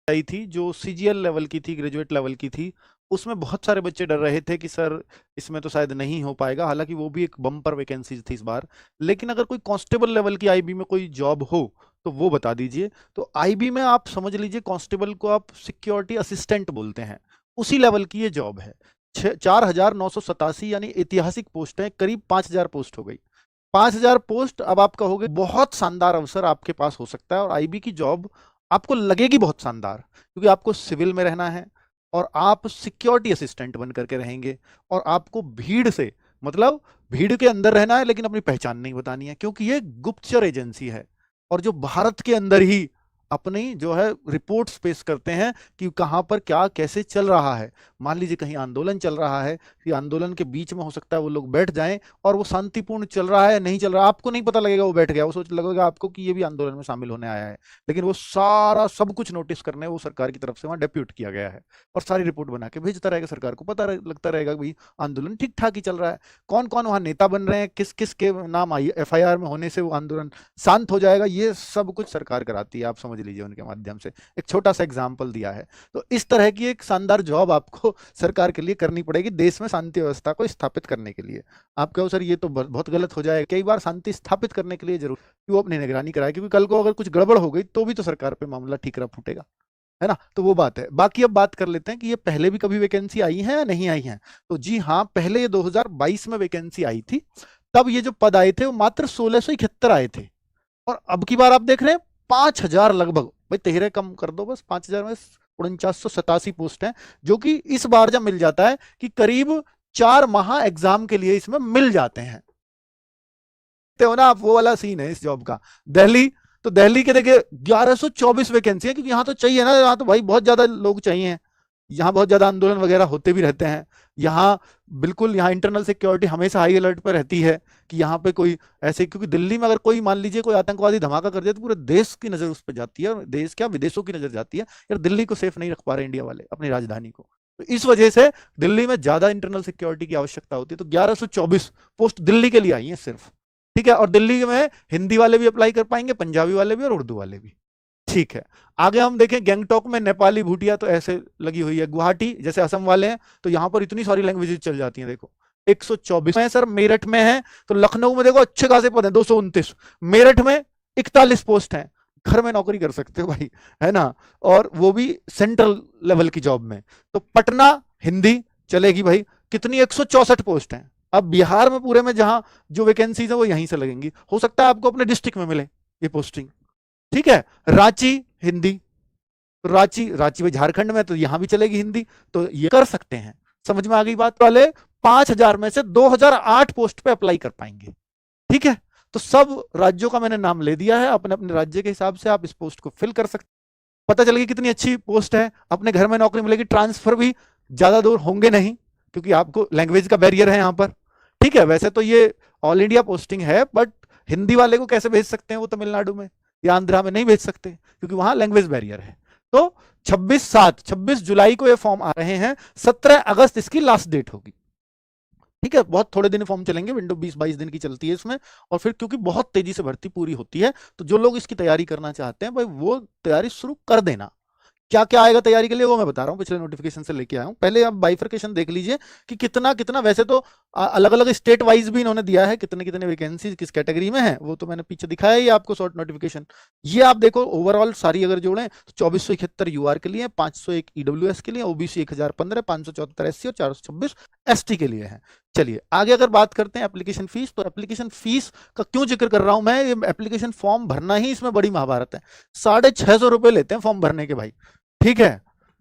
आई थी जो CGL level की थी, ग्रेजुएट लेवल की थी, उसमें बहुत सारे बच्चे डर रहे थे कि सर इसमें तो शायद नहीं हो पाएगा। हालांकि वो भी एक बम्पर वैकेंसी थी इस बार। लेकिन अगर कोई कांस्टेबल लेवल की आईबी में कोई जॉब हो तो वो बता दीजिए। तो आईबी में आप समझ लीजिए, कांस्टेबल को आप सिक्योरिटी असिस्टेंट बोलते हैं, उसी लेवल की ये जॉब है। 4,987 यानी ऐतिहासिक पोस्ट है, करीब 5,000 पोस्ट हो गई। 5,000 पोस्ट। अब आप कहोगे बहुत शानदार अवसर आपके पास हो सकता है और आईबी की जॉब आपको लगेगी बहुत शानदार, क्योंकि आपको सिविल में रहना है और आप सिक्योरिटी असिस्टेंट बन करके रहेंगे। और आपको भीड़ से, मतलब भीड़ के अंदर रहना है, लेकिन अपनी पहचान नहीं बतानी है, क्योंकि ये गुप्तचर एजेंसी है और जो भारत के अंदर ही अपनी जो है रिपोर्ट्स पेश करते हैं कि कहां पर क्या कैसे चल रहा है। मान लीजिए कहीं आंदोलन चल रहा है, कि आंदोलन के बीच में हो सकता है वो लोग बैठ जाएं और वो शांतिपूर्ण चल रहा है नहीं चल रहा, आपको नहीं पता लगेगा वो बैठ गया, वो सोच लगेगा आपको कि ये भी आंदोलन में शामिल होने आया है। लेकिन वो सारा सब कुछ नोटिस करने वो सरकार की तरफ से वहां डेप्यूट किया गया है और सारी रिपोर्ट बना के भेजता रहेगा सरकार को। लगता रहेगा भाई आंदोलन ठीक ठाक ही चल रहा है। कौन कौन वहां नेता बन रहे हैं, किस किस के नाम एफआईआर में होने से वो आंदोलन शांत हो जाएगा, ये सब कुछ सरकार कराती है। आप समझ लीजिए उनके माध्यम से एक छोटा सा एग्जाम्पल दिया है। तो इस तरह की एक शानदार जॉब आपको सरकार के लिए करनी पड़ेगी देश में शांति व्यवस्था को स्थापित करने के लिए। आप कहो सर ये तो बहुत गलत हो जाएगा, कई बार शांति स्थापित करने के लिए जरूर कि वो अपनी निगरानी कराए, क्योंकि कल को अगर कुछ गड़बड़ हो गई तो भी तो सरकार पे मामला ठीकरा फूटेगा, है ना। तो वो बात है। बाकी अब बात कर लेते हैं कि ये पहले भी कभी वैकेंसी आई है या नहीं आई है। तो जी हाँ, पहले ये 2022 में वैकेंसी आई थी। तब ये जो पद आए थे वो मात्र 1671 आए थे। और अब की बार आप देख रहे हैं 5,000 लगभग। भाई 13 कम कर दो बस, 5,000 में 4987 पोस्ट है, जो कि इस बार जब मिल जाता है कि करीब 4 माह एग्जाम के लिए इसमें मिल जाते हैं। हो ना आप, वो वाला सीन है इस जॉब का। दिल्ली, तो दिल्ली के देखिए 1124 वैकेंसी है, क्योंकि यहाँ तो चाहिए ना, यहाँ तो भाई बहुत ज्यादा लोग चाहिए। यहाँ बहुत ज्यादा आंदोलन वगैरह होते भी रहते हैं। यहाँ बिल्कुल, यहाँ इंटरनल सिक्योरिटी हमेशा हाई अलर्ट पर रहती है कि यहाँ पे कोई ऐसे, क्योंकि दिल्ली में अगर कोई मान लीजिए कोई आतंकवादी धमाका कर दे तो पूरे देश की नजर उस पर जाती है, और देश क्या विदेशों की नजर जाती है, यार दिल्ली को सेफ नहीं रख पा रहे इंडिया वाले, अपनी राजधानी को। तो इस वजह से दिल्ली में ज्यादा इंटरनल सिक्योरिटी की आवश्यकता होती है। तो 1124 पोस्ट दिल्ली के लिए आई है सिर्फ। ठीक है, और दिल्ली में हिंदी वाले भी अप्लाई कर पाएंगे, पंजाबी वाले भी और उर्दू वाले भी। ठीक है। आगे हम देखें, गैंगटॉक में नेपाली भूटिया तो ऐसे लगी हुई है। गुवाहाटी जैसे असम वाले हैं तो यहां पर इतनी सारी लैंग्वेजेस चल जाती हैं। देखो 124 में सर, मेरठ में है। तो लखनऊ में देखो अच्छे खासे पद हैं, 229। मेरठ में 41 पोस्ट हैं। घर में नौकरी कर सकते हो भाई, है ना। और वो भी सेंट्रल लेवल की जॉब में। तो पटना हिंदी चलेगी भाई, कितनी 164 पोस्ट हैं। अब बिहार में पूरे में जहां जो वैकेंसीज है वो यहीं से लगेंगी, हो सकता है आपको अपने डिस्ट्रिक्ट में मिले ये पोस्टिंग। ठीक है। रांची हिंदी, तो रांची रांची में झारखंड में, तो यहां भी चलेगी हिंदी। तो ये कर सकते हैं। समझ में आ गई बात। वाले 5,000 में से 2,008 पोस्ट पे अप्लाई कर पाएंगे। ठीक है। तो सब राज्यों का मैंने नाम ले दिया है, अपने अपने राज्य के हिसाब से आप इस पोस्ट को फिल कर सकते। पता चलेगी कितनी अच्छी पोस्ट है, अपने घर में नौकरी मिलेगी, ट्रांसफर भी ज्यादा दूर होंगे नहीं, क्योंकि आपको लैंग्वेज का बैरियर है यहाँ पर। ठीक है। वैसे तो ये ऑल इंडिया पोस्टिंग है, बट हिंदी वाले को कैसे भेज सकते हैं, वो तमिलनाडु में या आंध्रा में नहीं भेज सकते, क्योंकि वहां लैंग्वेज बैरियर है। तो 26 जुलाई को ये फॉर्म आ रहे हैं, 17 अगस्त इसकी लास्ट डेट होगी। ठीक है। बहुत थोड़े दिन फॉर्म चलेंगे, विंडो 20-22 दिन की चलती है इसमें। और फिर क्योंकि बहुत तेजी से भर्ती पूरी होती है, तो जो लोग इसकी तैयारी करना चाहते हैं भाई वो तैयारी शुरू कर देना। क्या क्या आएगा तैयारी के लिए वो मैं बता रहा हूँ, पिछले नोटिफिकेशन से लेके आया हूँ। पहले आप बाइफर्केशन देख लीजिए कि कितना कितना, वैसे तो अलग अलग स्टेट वाइज भी इन्होंने दिया है कितने कितने वैकेंसी किस कैटेगरी में है, वो तो मैंने पीछे दिखाया ही आपको शॉर्ट नोटिफिकेशन। ये आप देखो ओवरऑल सारी अगर जोड़ें तो 2471 यूआर के लिए, 501 ईडब्ल्यूएस के लिए, ओबीसी 1015, 574 एससी और 426 एसटी के लिए है। चलिए आगे अगर बात करते हैं एप्लीकेशन फीस, तो एप्लीकेशन फीस का क्यों जिक्र कर रहा हूं मैं, ये एप्लीकेशन फॉर्म भरना ही इसमें बड़ी महाभारत है। 650 रुपए लेते हैं फॉर्म भरने के भाई। ठीक है।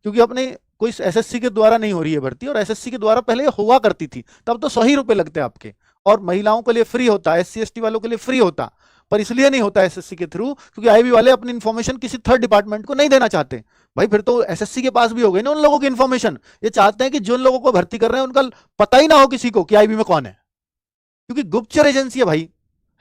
क्योंकि अपने कोई एसएससी के द्वारा नहीं हो रही है भर्ती, और एसएससी के द्वारा पहले हुआ करती थी, तब तो 100 ही रुपए लगते आपके, और महिलाओं के लिए फ्री होता, एससी एसटी वालों के लिए फ्री होता। पर इसलिए नहीं होता एसएससी के थ्रू, क्योंकि आईबी वाले अपनी इन्फॉर्मेशन किसी थर्ड डिपार्टमेंट को नहीं देना चाहते। भाई फिर तो एसएससी के पास भी हो गई ना उन लोगों की इन्फॉर्मेशन। ये चाहते हैं कि जिन लोगों को भर्ती कर रहे हैं उनका पता ही ना हो किसी को कि आईबी में कौन है, क्योंकि गुप्तचर एजेंसी है भाई,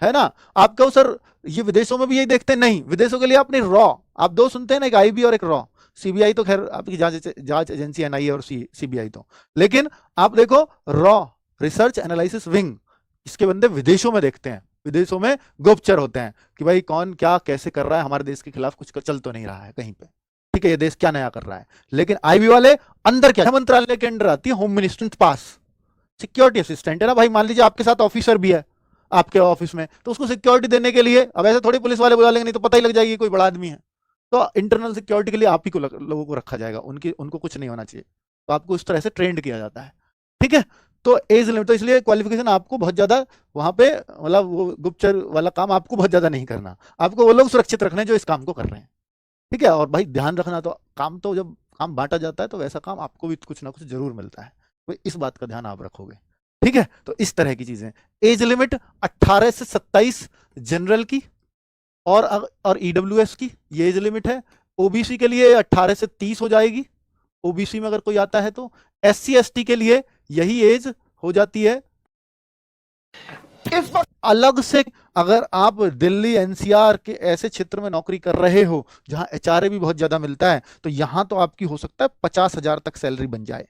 है ना। आप कहो सर ये विदेशों में भी यही देखते हैं, नहीं, विदेशों के लिए अपनी रॉ, आप दो सुनते हैं ना, एक आईबी और एक रॉ। सीबीआई तो खैर आपकी जांच एजेंसी एनआईए और सीबीआई तो, लेकिन आप देखो रॉ, रिसर्च एनालिसिस विंग, इसके बंदे विदेशों में देखते हैं। विदेशों में गुप्तचर होते हैं कि भाई कौन क्या कैसे कर रहा है, हमारे देश के खिलाफ कुछ चल तो नहीं रहा है कहीं पे। ठीक ठीक है, ये देश क्या नया कर रहा है। लेकिन आईबी वाले अंदर क्या, मंत्रालय के अंडर आती है, होम मिनिस्टर के पास सिक्योरिटी असिस्टेंट है ना भाई, मान लीजिए आपके साथ ऑफिसर भी है आपके ऑफिस में, तो उसको सिक्योरिटी देने के लिए, अब ऐसे थोड़ी पुलिस वाले बुला लेंगे, नहीं तो पता ही लग जाएगी कोई बड़ा आदमी है। तो इंटरनल सिक्योरिटी के लिए आप ही को लोगों को रखा जाएगा, उनको कुछ नहीं होना चाहिए, तो आपको इस तरह से ट्रेंड किया जाता है। ठीक है, तो एज लिमिट, तो इसलिए क्वालिफिकेशन आपको बहुत ज्यादा वहां पे, मतलब वो गुप्तचर वाला काम आपको बहुत ज्यादा नहीं करना, आपको वो लोग सुरक्षित रखने जो इस काम को कर रहे हैं। ठीक है, और भाई ध्यान रखना, तो काम तो जब काम बांटा जाता है तो वैसा काम आपको भी कुछ ना कुछ जरूर मिलता है, तो इस बात का ध्यान आप रखोगे। ठीक है, तो इस तरह की चीजें। एज लिमिट 18 से 27 जनरल की, और ईडब्ल्यूएस की ये एज लिमिट है। ओबीसी के लिए 18 से 30 हो जाएगी, ओबीसी में अगर कोई आता है तो। एससी एसटी के लिए यही एज हो जाती है। इस वक्त अलग से अगर आप दिल्ली एनसीआर के ऐसे क्षेत्र में नौकरी कर रहे हो जहां एचआरए भी बहुत ज्यादा मिलता है, तो यहां तो आपकी हो सकता है 50,000 तक सैलरी बन जाए,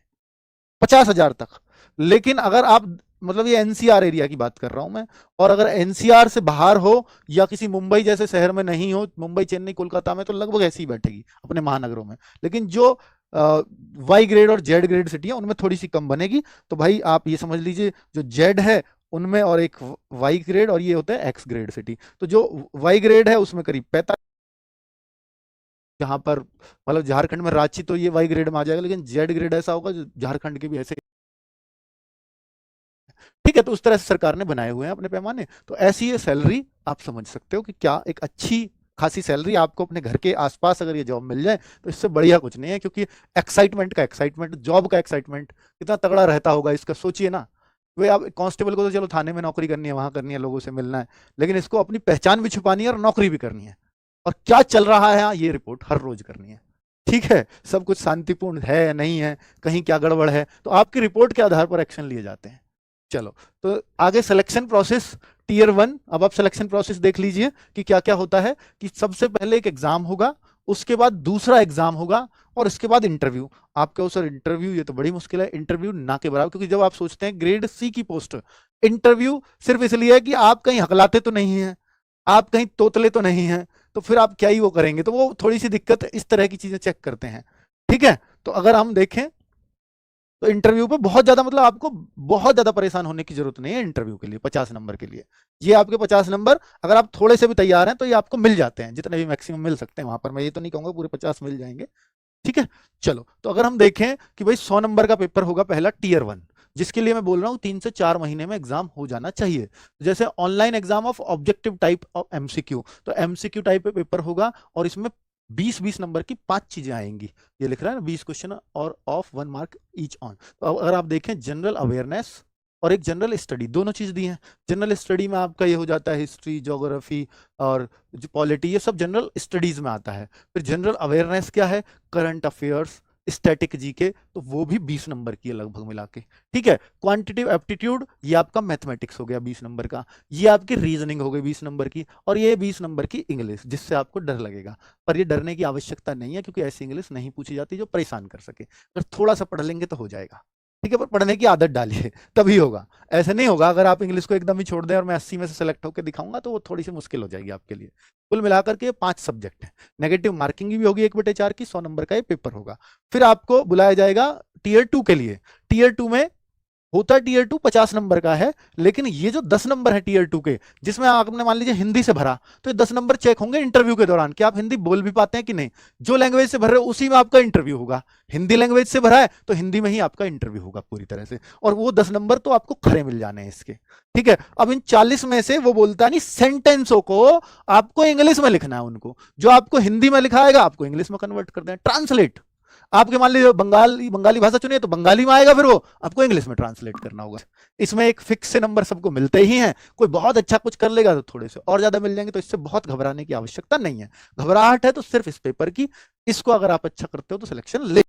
50,000 तक। लेकिन अगर आप, मतलब ये एनसीआर एरिया की बात कर रहा हूं मैं, और अगर एनसीआर से बाहर हो या किसी मुंबई जैसे शहर में नहीं हो, मुंबई चेन्नई कोलकाता में तो लगभग ऐसी ही बैठेगी अपने महानगरों में, लेकिन जो वाई ग्रेड और जेड ग्रेड सिटी है उनमें थोड़ी सी कम बनेगी। तो भाई आप ये समझ लीजिए जो जेड है उनमें, और एक वाई ग्रेड, और ये होता है एक्स ग्रेड सिटी, तो जो वाई ग्रेड है उसमें करीब 45, जहां पर मतलब झारखंड में रांची तो ये वाई ग्रेड में आ जाएगा, लेकिन जेड ग्रेड ऐसा होगा जो झारखंड के भी ऐसे। ठीक है, तो उस तरह से सरकार ने बनाए हुए हैं अपने पैमाने। तो ऐसी ये सैलरी आप समझ सकते हो कि क्या एक अच्छी खासी सैलरी आपको अपने घर के आसपास अगर ये जॉब मिल जाए तो इससे बढ़िया कुछ नहीं है, क्योंकि एक्साइटमेंट का एक्साइटमेंट, जॉब का एक्साइटमेंट कितना तगड़ा रहता होगा इसका, सोचिए ना। वे आप कांस्टेबल को तो चलो थाने में नौकरी करनी है, वहां करनी है, लोगों से मिलना है, लेकिन इसको अपनी पहचान भी छुपानी है और नौकरी भी करनी है, और क्या चल रहा है यहाँ ये रिपोर्ट हर रोज करनी है। ठीक है, सब कुछ शांतिपूर्ण है या नहीं है, कहीं क्या गड़बड़ है, तो आपकी रिपोर्ट के आधार पर एक्शन लिए जाते हैं। चलो, तो आगे सिलेक्शन प्रोसेस टीयर 1। अब आप सिलेक्शन प्रोसेस देख लीजिए कि क्या क्या होता है, कि सबसे पहले एक एग्जाम होगा, उसके बाद दूसरा एग्जाम होगा, और इसके बाद इंटरव्यू। आप कहो सर इंटरव्यू, ये तो बड़ी मुश्किल है, इंटरव्यू ना के बराबर, क्योंकि जब आप सोचते हैं ग्रेड सी की पोस्ट, इंटरव्यू सिर्फ इसलिए है कि आप कहीं हकलाते तो नहीं हैं, आप कहीं तोतले तो नहीं हैं, तो फिर आप क्या ही वो करेंगे, तो वो थोड़ी सी दिक्कत, इस तरह की चीजें चेक करते हैं। ठीक है, तो अगर हम देखें तो इंटरव्यू पे बहुत ज्यादा, मतलब आपको बहुत ज्यादा परेशान होने की जरूरत नहीं है इंटरव्यू के लिए, 50 नंबर के लिए। ये आपके 50 नंबर अगर आप थोड़े से भी तैयार हैं तो ये आपको मिल जाते हैं, जितने भी मैक्सिमम मिल सकते हैं वहां पर, मैं ये तो नहीं कहूंगा पूरे 50 मिल जाएंगे। ठीक है, चलो, तो अगर हम देखें कि भाई 100 नंबर का पेपर होगा पहला टीयर 1, जिसके लिए मैं बोल रहा हूँ 3 से 4 महीने में एग्जाम हो जाना चाहिए। जैसे online exam of objective type of MCQ, तो एमसीक्यू टाइप पे पेपर होगा, और इसमें 20-20 नंबर की 5 चीजें आएंगी, ये लिख रहा है ना, 20 क्वेश्चन और ऑफ 1 मार्क ईच ऑन। तो अगर आप देखें जनरल अवेयरनेस और एक जनरल स्टडी, दोनों चीज दी हैं। जनरल स्टडी में आपका ये हो जाता है हिस्ट्री, ज्योग्राफी और जो पॉलिटी, ये सब जनरल स्टडीज में आता है। फिर जनरल अवेयरनेस क्या है, करंट अफेयर्स, स्टैटिक जीके, तो वो भी 20 नंबर की है लगभग मिला के। ठीक है, क्वांटिटेटिव एप्टीट्यूड, ये आपका मैथमेटिक्स हो गया 20 नंबर का, ये आपकी रीजनिंग हो गई 20 नंबर की, और ये 20 नंबर की इंग्लिश, जिससे आपको डर लगेगा, पर ये डरने की आवश्यकता नहीं है, क्योंकि ऐसी इंग्लिश नहीं पूछी जाती जो परेशान कर सके। अगर थोड़ा सा पढ़ लेंगे तो हो जाएगा। ठीक है, पर पढ़ने की आदत डालिए तभी होगा, ऐसे नहीं होगा अगर आप इंग्लिश को एकदम ही छोड़ दें और मैं 80 में से सेलेक्ट होकर दिखाऊंगा तो वो थोड़ी सी मुश्किल हो जाएगी आपके लिए। कुल मिलाकर के 5 सब्जेक्ट है, नेगेटिव मार्किंग भी होगी 1/4 की, 100 नंबर का ये पेपर होगा। फिर आपको बुलाया जाएगा टीयर 2 के लिए। टीयर 2 में होता टीयर 2 50 नंबर का है, लेकिन ये जो 10 नंबर है टीयर 2 के, जिसमें आपने मान लीजिए हिंदी से भरा, तो ये 10 नंबर चेक होंगे इंटरव्यू के दौरान कि आप हिंदी बोल भी पाते हैं कि नहीं। जो लैंग्वेज से भर रहे हो उसी में आपका इंटरव्यू होगा, हिंदी लैंग्वेज से भरा है तो हिंदी में ही आपका इंटरव्यू होगा पूरी तरह से, और वो 10 नंबर तो आपको खरे मिल जाने हैं इसके। ठीक है, अब इन 40 में से वो बोलता है नहीं, सेंटेंसों को आपको इंग्लिश में लिखना है, उनको जो आपको हिंदी में लिखाएगा आपको इंग्लिश में कन्वर्ट कर देना, ट्रांसलेट। आपके मान लीजिए बंगाली भाषा चुनिए तो बंगाली में आएगा, फिर वो आपको इंग्लिश में ट्रांसलेट करना होगा। इसमें एक फिक्स से नंबर सबको मिलते ही हैं, कोई बहुत अच्छा कुछ कर लेगा तो थोड़े से और ज्यादा मिल जाएंगे, तो इससे बहुत घबराने की आवश्यकता नहीं है। घबराहट है तो सिर्फ इस पेपर की, इसको अगर आप अच्छा करते हो तो सिलेक्शन ले